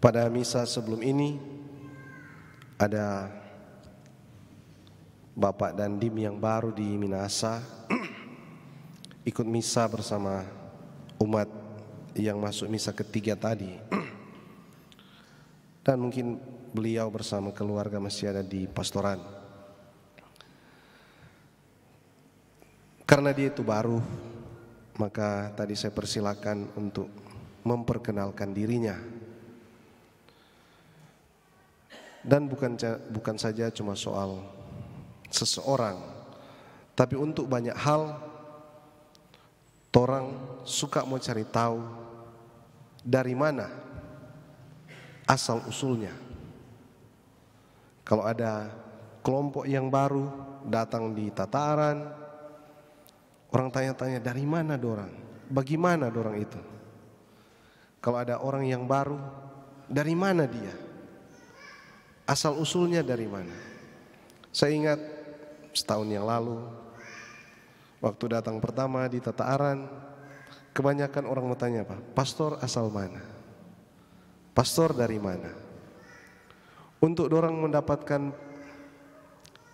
Pada misa sebelum ini ada Bapak dan Dim yang baru di Minahasa ikut misa bersama umat yang masuk misa ketiga tadi. Dan mungkin beliau bersama keluarga masih ada di pastoran. Karena dia itu baru, maka tadi saya persilakan untuk memperkenalkan dirinya. Dan bukan saja cuma soal seseorang, tapi untuk banyak hal orang suka mau cari tahu dari mana asal usulnya. Kalau ada kelompok yang baru datang di tataran, orang tanya-tanya dari mana dorang, bagaimana dorang itu. Kalau ada orang yang baru, dari mana dia? Asal usulnya dari mana? Saya ingat setahun yang lalu, waktu datang pertama di Tataaran, kebanyakan orang mau tanya apa? Pastor asal mana? Pastor dari mana? Untuk dorang mendapatkan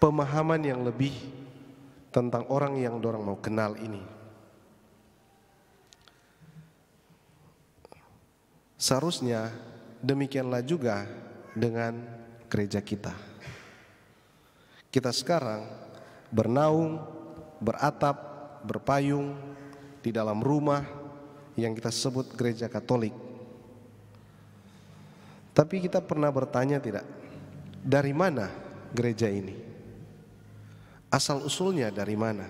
pemahaman yang lebih tentang orang yang dorang mau kenal ini. Seharusnya demikianlah juga dengan gereja kita. Kita sekarang bernaung, beratap, berpayung di dalam rumah yang kita sebut gereja Katolik. Tapi kita pernah bertanya tidak, dari mana gereja ini? Asal usulnya dari mana?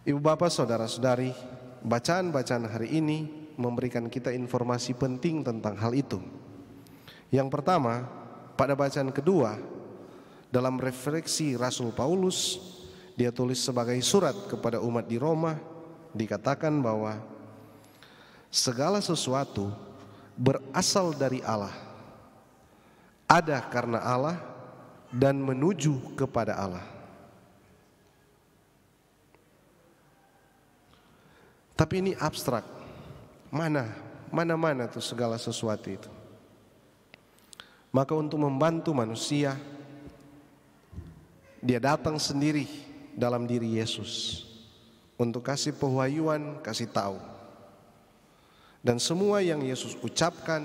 Ibu bapak saudara-saudari, bacaan-bacaan hari ini memberikan kita informasi penting tentang hal itu. Yang pertama, pada bacaan kedua, dalam refleksi Rasul Paulus, dia tulis sebagai surat kepada umat di Roma, dikatakan bahwa segala sesuatu berasal dari Allah, ada karena Allah, dan menuju kepada Allah. Tapi ini abstrak. Mana tuh segala sesuatu itu. Maka untuk membantu manusia, dia datang sendiri dalam diri Yesus untuk kasih pewahyuan, kasih tahu. Dan semua yang Yesus ucapkan,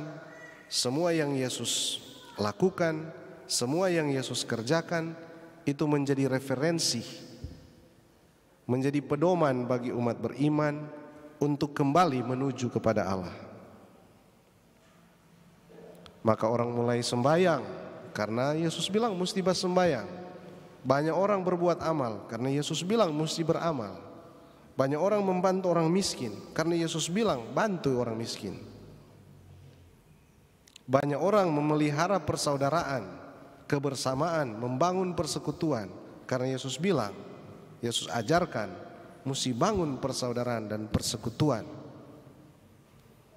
semua yang Yesus lakukan, semua yang Yesus kerjakan, itu menjadi referensi, menjadi pedoman bagi umat beriman untuk kembali menuju kepada Allah. Maka orang mulai sembahyang karena Yesus bilang mesti bersembahyang. Banyak orang berbuat amal karena Yesus bilang mesti beramal. Banyak orang membantu orang miskin karena Yesus bilang bantu orang miskin. Banyak orang memelihara persaudaraan, kebersamaan, membangun persekutuan karena Yesus bilang, Yesus ajarkan mesti bangun persaudaraan dan persekutuan.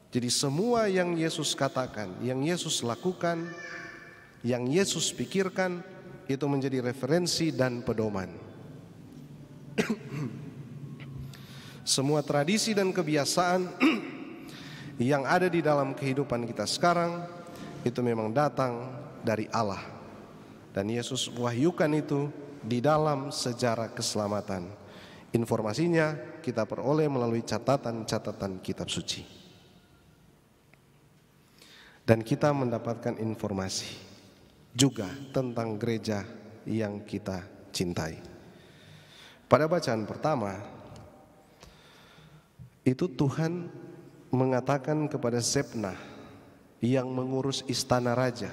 Jadi semua yang Yesus katakan, yang Yesus lakukan, yang Yesus pikirkan, itu menjadi referensi dan pedoman. Semua tradisi dan kebiasaan yang ada di dalam kehidupan kita sekarang, itu memang datang dari Allah. Dan Yesus wahyukan itu di dalam sejarah keselamatan. Informasinya kita peroleh melalui catatan-catatan kitab suci. Dan kita mendapatkan informasi juga tentang gereja yang kita cintai. Pada bacaan pertama, itu Tuhan mengatakan kepada Zebna yang mengurus istana raja.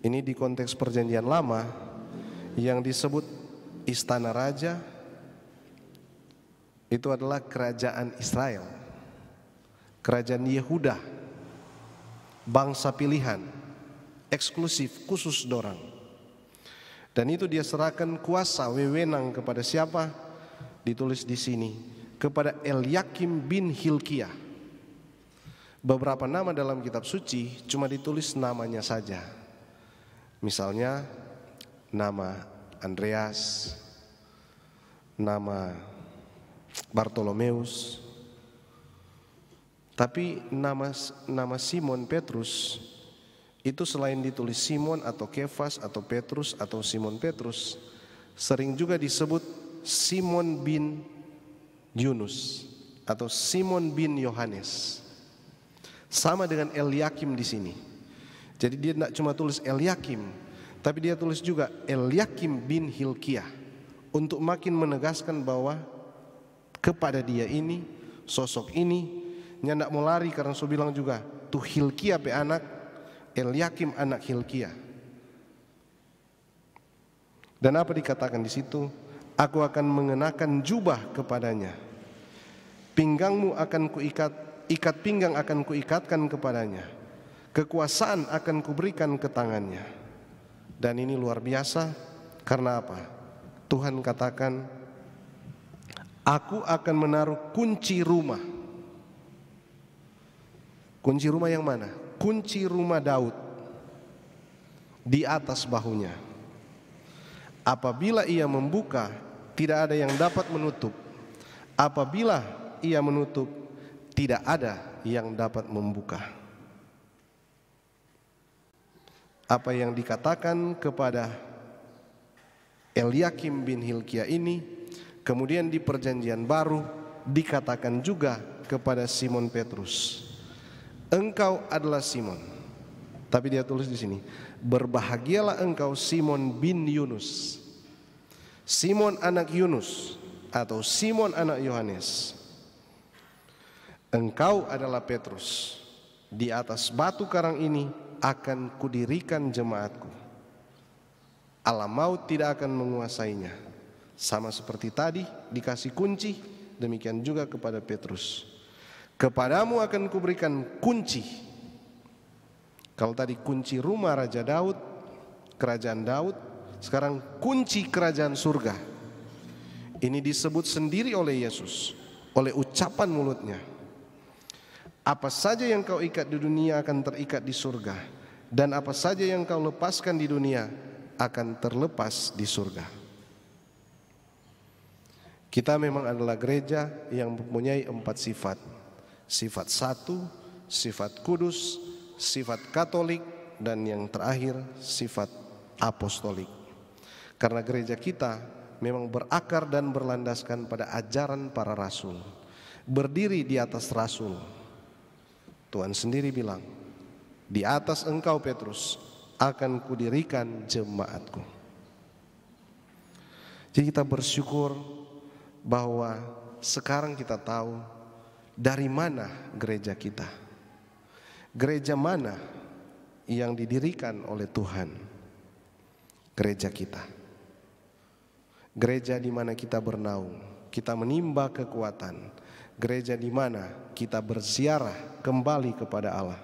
Ini di konteks perjanjian lama yang disebut istana raja itu adalah kerajaan Israel, kerajaan Yehuda, bangsa pilihan, eksklusif, khusus dorang. Dan itu dia serahkan kuasa wewenang kepada siapa? Ditulis di sini, kepada Eliakim bin Hilkiah. Beberapa nama dalam kitab suci cuma ditulis namanya saja. Misalnya nama Andreas, nama Bartolomeus, Tapi nama Simon Petrus itu selain ditulis Simon atau Kefas atau Petrus atau Simon Petrus, sering juga disebut Simon bin Yunus atau Simon bin Yohanes. Sama dengan Eliakim di sini. Jadi dia tidak cuma tulis Eliakim, tapi dia tulis juga Eliakim bin Hilkiah, untuk makin menegaskan bahwa kepada dia ini, sosok ini, nyandak mau lari karena so bilang juga tuh Hilkiah pe anak, Eliakim anak Hilkiah. Dan apa dikatakan di situ? Aku akan mengenakan jubah kepadanya, pinggangmu akan kuikat, ikat pinggang akan kuikatkan kepadanya, kekuasaan akan kuberikan ke tangannya. Dan ini luar biasa, karena apa? Tuhan katakan, aku akan menaruh kunci rumah. Kunci rumah yang mana? Kunci rumah Daud di atas bahunya. Apabila ia membuka, tidak ada yang dapat menutup. Apabila ia menutup, tidak ada yang dapat membuka. Apa yang dikatakan kepada Eliakim bin Hilkiah ini, kemudian di perjanjian baru dikatakan juga kepada Simon Petrus. Engkau adalah Simon. Tapi dia tulis di sini, berbahagialah engkau Simon bin Yunus. Simon anak Yunus atau Simon anak Yohanes. Engkau adalah Petrus. Di atas batu karang ini akan kudirikan jemaatku. Alam maut tidak akan menguasainya. Sama seperti tadi dikasih kunci, demikian juga kepada Petrus. Kepadamu akan kuberikan kunci. Kalau tadi kunci rumah Raja Daud, kerajaan Daud, sekarang kunci kerajaan surga. Ini disebut sendiri oleh Yesus, oleh ucapan mulutnya. Apa saja yang kau ikat di dunia akan terikat di surga, dan apa saja yang kau lepaskan di dunia akan terlepas di surga. Kita memang adalah gereja yang mempunyai 4 sifat. Sifat satu, sifat kudus, sifat katolik, dan yang terakhir sifat apostolik. Karena gereja kita memang berakar dan berlandaskan pada ajaran para rasul, berdiri di atas rasul. Tuhan sendiri bilang, di atas engkau Petrus akan kudirikan jemaatku. Jadi kita bersyukur bahwa sekarang kita tahu dari mana gereja kita. Gereja mana yang didirikan oleh Tuhan? Gereja kita. Gereja di mana kita bernaung, kita menimba kekuatan. Gereja di mana kita berziarah kembali kepada Allah.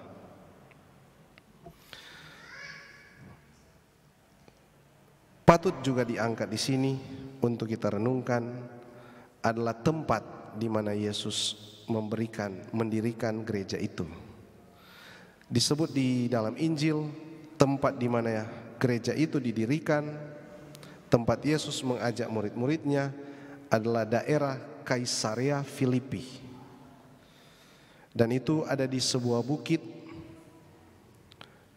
Patut juga diangkat di sini untuk kita renungkan adalah tempat di mana Yesus mendirikan gereja itu. Disebut di dalam Injil tempat di mana gereja itu didirikan, tempat Yesus mengajak murid-muridnya adalah daerah Kaisarea Filipi. Dan itu ada di sebuah bukit,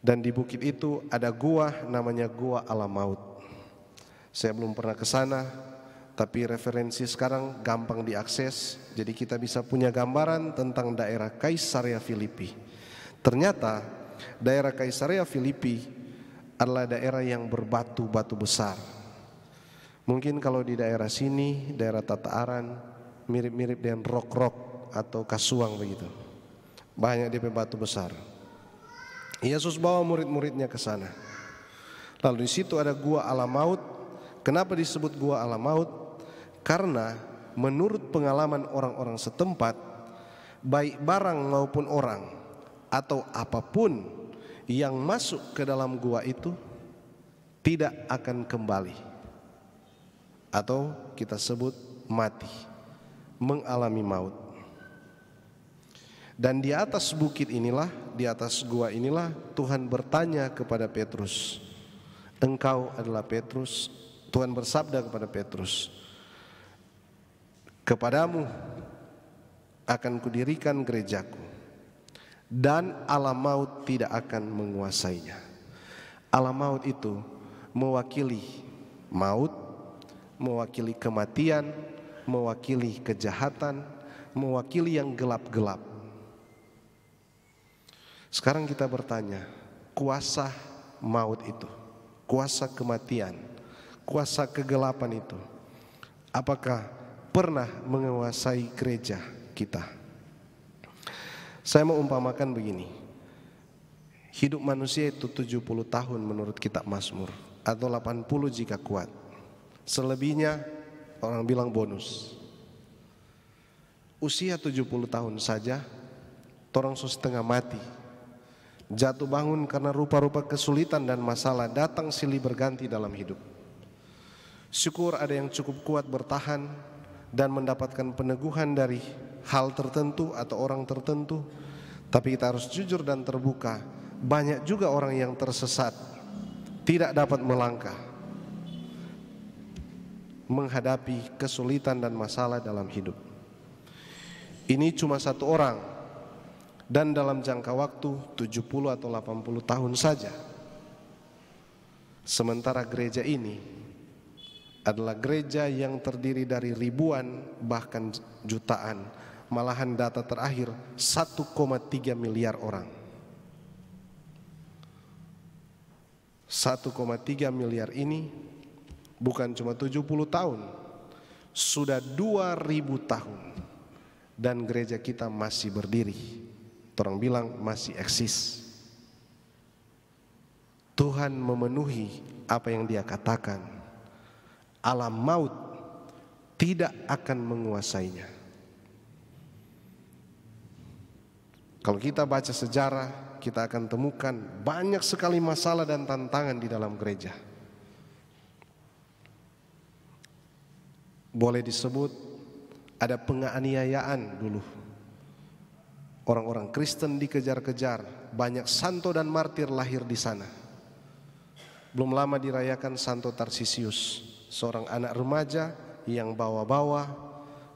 dan di bukit itu ada gua namanya Gua Alam Maut. Saya belum pernah ke sana, tapi referensi sekarang gampang diakses, jadi kita bisa punya gambaran tentang daerah Kaisarea Filipi. Ternyata daerah Kaisarea Filipi adalah daerah yang berbatu-batu besar. Mungkin kalau di daerah sini, daerah Tataaran, mirip-mirip dengan Rok-Rok atau Kasuang begitu. Banyak di batu besar. Yesus bawa murid-muridnya ke sana. Lalu di situ ada Gua Alam Maut. Kenapa disebut Gua Alam Maut? Karena menurut pengalaman orang-orang setempat, baik barang maupun orang atau apapun yang masuk ke dalam gua itu tidak akan kembali, atau kita sebut mati, mengalami maut. Dan di atas bukit inilah, di atas gua inilah Tuhan bertanya kepada Petrus, engkau adalah Petrus. Tuhan bersabda kepada Petrus, kepadamu akan kudirikan gerejaku, dan alam maut tidak akan menguasainya. Alam maut itu mewakili maut, mewakili kematian, mewakili kejahatan, mewakili yang gelap-gelap. Sekarang kita bertanya, kuasa maut itu, kuasa kematian, kuasa kegelapan itu, apakah pernah menguasai gereja kita? Saya mau umpamakan begini, hidup manusia itu 70 tahun menurut kitab Mazmur, atau 80 jika kuat. Selebihnya orang bilang bonus. Usia 70 tahun saja, orang setengah mati, jatuh bangun karena rupa-rupa kesulitan dan masalah datang silih berganti dalam hidup. Syukur ada yang cukup kuat bertahan dan mendapatkan peneguhan dari hal tertentu atau orang tertentu. Tapi kita harus jujur dan terbuka, banyak juga orang yang tersesat, tidak dapat melangkah, menghadapi kesulitan dan masalah dalam hidup. Ini cuma satu orang, dan dalam jangka waktu 70 atau 80 tahun saja. Sementara gereja ini adalah gereja yang terdiri dari ribuan bahkan jutaan, malahan data terakhir 1,3 miliar orang. 1,3 miliar ini bukan cuma 70 tahun, sudah 2000 tahun, dan gereja kita masih berdiri. Orang bilang masih eksis. Tuhan memenuhi apa yang Dia katakan. Alam maut tidak akan menguasainya. Kalau kita baca sejarah, kita akan temukan banyak sekali masalah dan tantangan di dalam gereja. Boleh disebut ada penganiayaan dulu. Orang-orang Kristen dikejar-kejar, banyak santo dan martir lahir di sana. Belum lama dirayakan Santo Tarsisius, seorang anak remaja yang bawa-bawa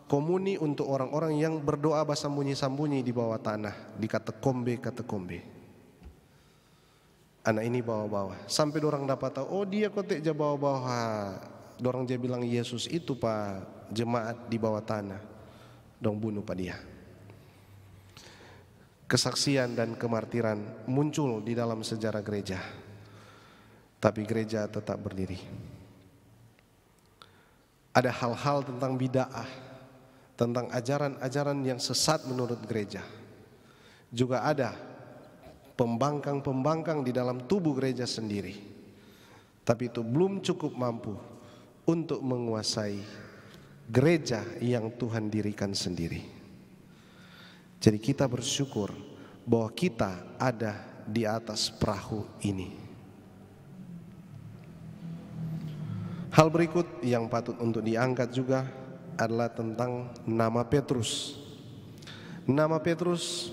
komuni untuk orang-orang yang berdoa bersembunyi-sembunyi di bawah tanah, di katakombe. Anak ini bawa-bawa, sampai dorang dapat tahu, oh dia kotek aja bawa-bawa. Dorang dia bilang Yesus itu pak jemaat di bawah tanah, dong bunuh pak dia. Kesaksian dan kemartiran muncul di dalam sejarah gereja, tapi gereja tetap berdiri. Ada hal-hal tentang bid'ah, tentang ajaran-ajaran yang sesat menurut gereja. Juga ada pembangkang-pembangkang di dalam tubuh gereja sendiri. Tapi itu belum cukup mampu untuk menguasai gereja yang Tuhan dirikan sendiri. Jadi kita bersyukur bahwa kita ada di atas perahu ini. Hal berikut yang patut untuk diangkat juga adalah tentang nama Petrus. Nama Petrus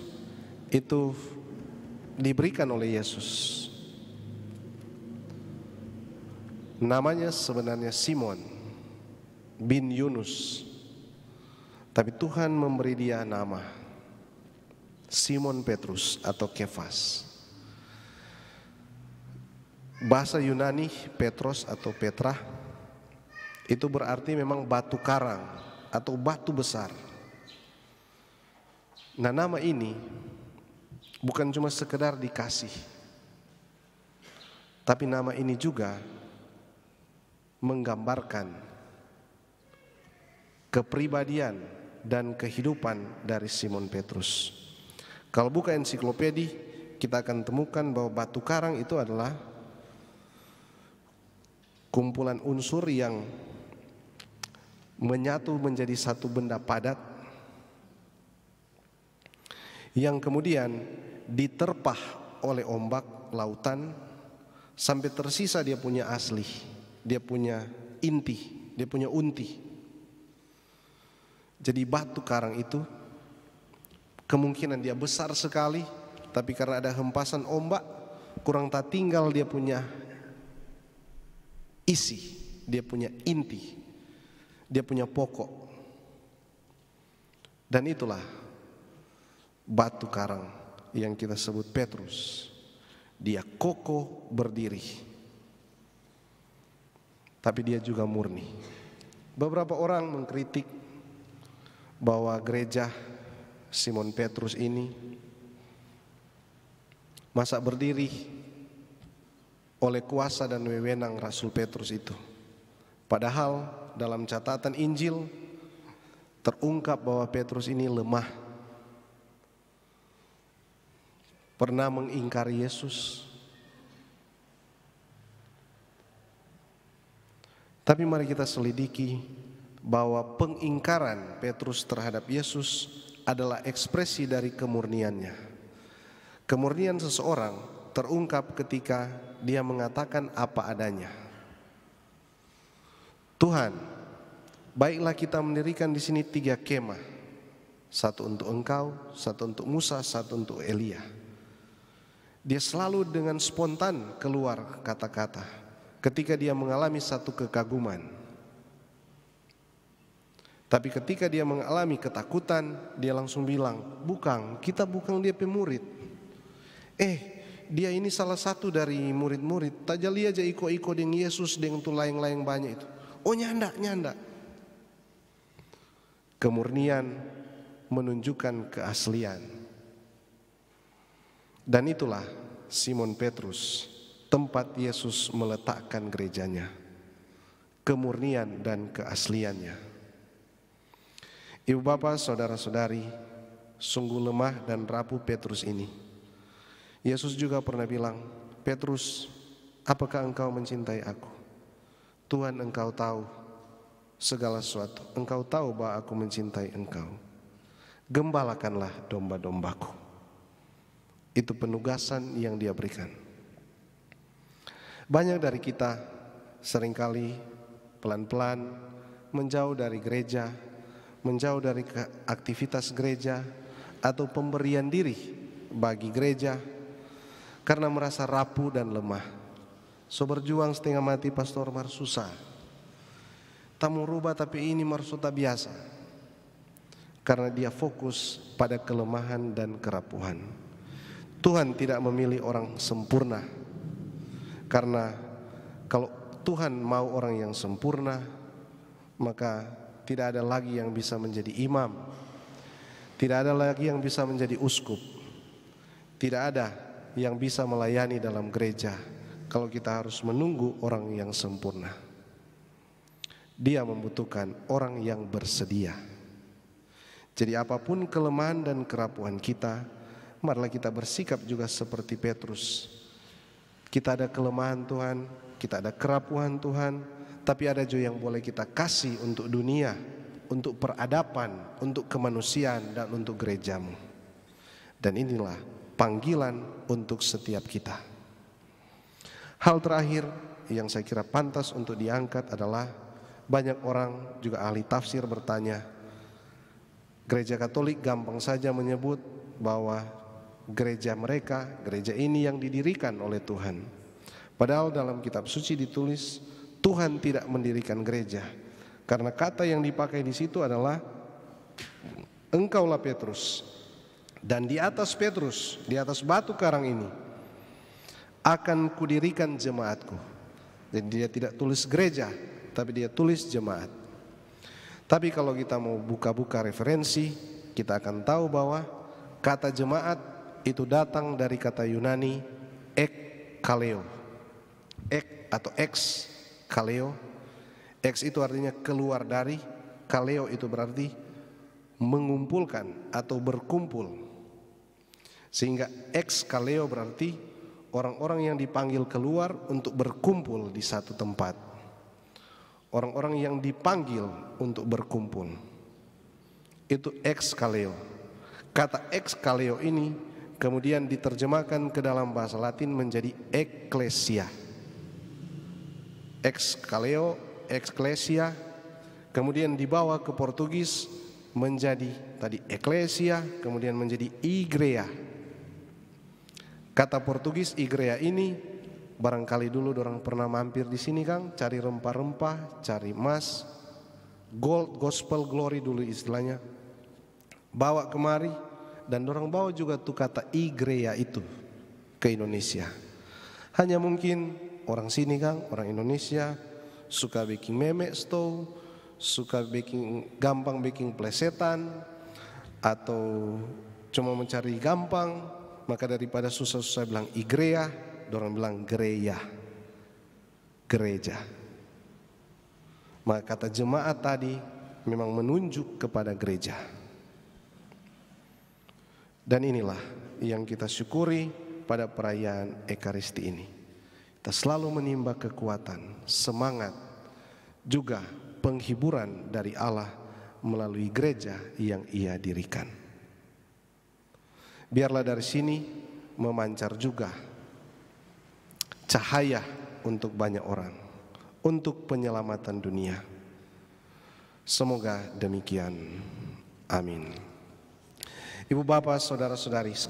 itu diberikan oleh Yesus. Namanya sebenarnya Simon bin Yunus, tapi Tuhan memberi dia nama Simon Petrus atau Kefas. Bahasa Yunani Petros atau Petra itu berarti memang batu karang atau batu besar. Nah, nama ini bukan cuma sekedar dikasih, tapi nama ini juga menggambarkan kepribadian dan kehidupan dari Simon Petrus. Kalau buka ensiklopedi, kita akan temukan bahwa batu karang itu adalah kumpulan unsur yang menyatu menjadi satu benda padat, yang kemudian diterpah oleh ombak lautan sampai tersisa dia punya asli, dia punya inti, dia punya unti. Jadi batu karang itu kemungkinan dia besar sekali, tapi karena ada hempasan ombak, kurang tak tinggal dia punya isi, dia punya inti, dia punya pokok. Dan itulah batu karang yang kita sebut Petrus. Dia kokoh berdiri, tapi dia juga murni. Beberapa orang mengkritik bahwa gereja Simon Petrus ini masa berdiri oleh kuasa dan wewenang Rasul Petrus itu. Padahal dalam catatan Injil terungkap bahwa Petrus ini lemah, pernah mengingkari Yesus. Tapi mari kita selidiki bahwa pengingkaran Petrus terhadap Yesus adalah ekspresi dari kemurniannya. Kemurnian seseorang terungkap ketika dia mengatakan apa adanya. Tuhan, baiklah kita mendirikan di sini 3 kemah. Satu untuk Engkau, satu untuk Musa, satu untuk Elia. Dia selalu dengan spontan keluar kata-kata ketika dia mengalami satu kekaguman. Tapi ketika dia mengalami ketakutan, dia langsung bilang, bukan, kita bukan dia pemurid. Dia ini salah satu dari murid-murid. Tajali aja iko-iko dengan Yesus dengan tu layang-layang banyak itu. Oh nyanda. Kemurnian menunjukkan keaslian. Dan itulah Simon Petrus, tempat Yesus meletakkan gerejanya. Kemurnian dan keasliannya. Ibu bapak, saudara-saudari, sungguh lemah dan rapuh Petrus ini. Yesus juga pernah bilang, Petrus, apakah engkau mencintai aku? Tuhan, engkau tahu segala sesuatu. Engkau tahu bahwa aku mencintai engkau. Gembalakanlah domba-dombaku. Itu penugasan yang dia berikan. Banyak dari kita seringkali pelan-pelan menjauh dari gereja, menjauh dari aktivitas gereja atau pemberian diri bagi gereja karena merasa rapuh dan lemah. So berjuang setengah mati pastor mar susah. Tamu rubah tapi ini mar sudah biasa. Karena dia fokus pada kelemahan dan kerapuhan. Tuhan tidak memilih orang sempurna. Karena kalau Tuhan mau orang yang sempurna, maka tidak ada lagi yang bisa menjadi imam. Tidak ada lagi yang bisa menjadi uskup. Tidak ada yang bisa melayani dalam gereja kalau kita harus menunggu orang yang sempurna. Dia membutuhkan orang yang bersedia. Jadi apapun kelemahan dan kerapuhan kita, marilah kita bersikap juga seperti Petrus. Kita ada kelemahan Tuhan, kita ada kerapuhan Tuhan, tapi ada juga yang boleh kita kasih untuk dunia, untuk peradaban, untuk kemanusiaan, dan untuk gerejamu. Dan inilah panggilan untuk setiap kita. Hal terakhir yang saya kira pantas untuk diangkat adalah banyak orang juga ahli tafsir bertanya, gereja Katolik gampang saja menyebut bahwa gereja mereka, gereja ini yang didirikan oleh Tuhan. Padahal dalam kitab suci ditulis Tuhan tidak mendirikan gereja. Karena kata yang dipakai di situ adalah engkaulah Petrus, dan di atas Petrus, di atas batu karang ini akan kudirikan jemaatku. Jadi dia tidak tulis gereja, tapi dia tulis jemaat. Tapi kalau kita mau buka-buka referensi, kita akan tahu bahwa kata jemaat itu datang dari kata Yunani ekkaleo. Ek atau ex kaleo. Ex itu artinya keluar dari, kaleo itu berarti mengumpulkan atau berkumpul. Sehingga ex kaleo berarti orang-orang yang dipanggil keluar untuk berkumpul di satu tempat. Orang-orang yang dipanggil untuk berkumpul. Itu ex kaleo. Kata ex kaleo ini kemudian diterjemahkan ke dalam bahasa Latin menjadi ekklesia. Ex kaleo, ekklesia, kemudian dibawa ke Portugis menjadi tadi ekklesia, kemudian menjadi igreja. Kata Portugis igreja ini barangkali dulu orang pernah mampir di sini Kang, cari rempah-rempah, cari emas, gold, gospel glory dulu istilahnya. Bawa kemari dan dorang bawa juga tuh kata igreja itu ke Indonesia. Hanya mungkin orang sini Kang, orang Indonesia suka bikin memes tuh, suka gampang bikin plesetan, atau cuma mencari gampang, maka daripada susah-susah bilang igreja, dorang bilang gereja. Maka kata jemaat tadi memang menunjuk kepada gereja. Dan inilah yang kita syukuri pada perayaan Ekaristi ini. Kita selalu menimba kekuatan, semangat, juga penghiburan dari Allah melalui gereja yang Ia dirikan. Biarlah dari sini memancar juga cahaya untuk banyak orang, untuk penyelamatan dunia. Semoga demikian. Amin. Ibu bapak, saudara-saudari, sekarang